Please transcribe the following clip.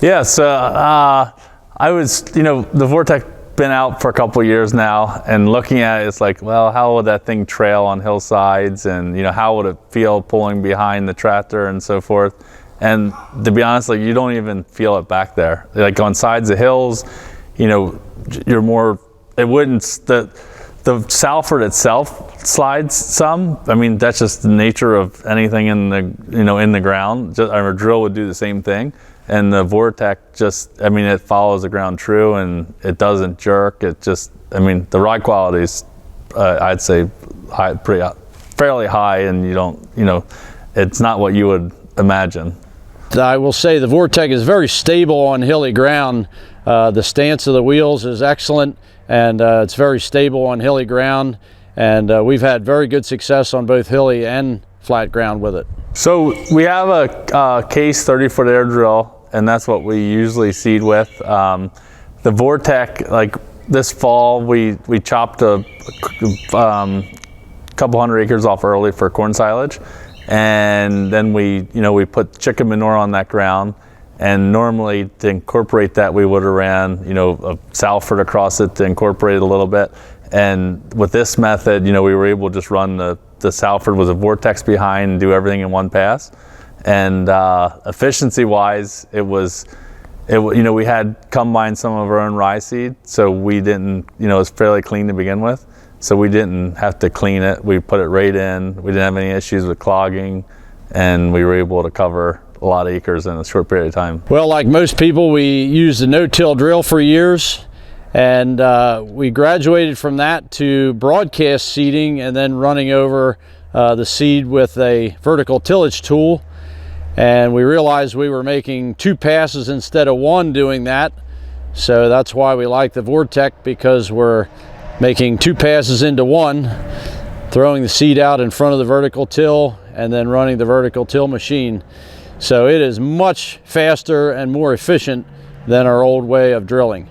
Yeah, so I was, the Vortek been out for a couple of years now, and looking at it, it's like, well, how would that thing trail on hillsides, and how would it feel pulling behind the tractor and so forth. And to be honest, like, you don't even feel it back there. Like on sides of hills, you're more, it wouldn't, the Salford itself slides some. I mean, that's just the nature of anything in the, in the ground. Our drill would do the same thing. And the Vortek it follows the ground true, and it doesn't jerk. It just, the ride quality is, I'd say, fairly high, and it's not what you would imagine. I will say the Vortek is very stable on hilly ground. The stance of the wheels is excellent, and it's very stable on hilly ground. And we've had very good success on both hilly and flat ground with it. So we have a case 30-foot air drill, and that's what we usually seed with. The Vortek, like this fall, we chopped a couple hundred acres off early for corn silage, and then we put chicken manure on that ground. And normally to incorporate that, we would have ran a Salford across it to incorporate it a little bit. And with this method, we were able to just run the Salford with a Vortex behind and do everything in one pass. And efficiency-wise, we had combined some of our own rye seed, so we didn't, it was fairly clean to begin with, so we didn't have to clean it. We put it right in. We didn't have any issues with clogging, and we were able to cover a lot of acres in a short period of time. Well, like most people, we used the no-till drill for years, and we graduated from that to broadcast seeding and then running over the seed with a vertical tillage tool. And we realized we were making 2 passes instead of 1 doing that. So that's why we like the Vortek, because we're making 2 passes into 1, throwing the seed out in front of the vertical till and then running the vertical till machine. So it is much faster and more efficient than our old way of drilling.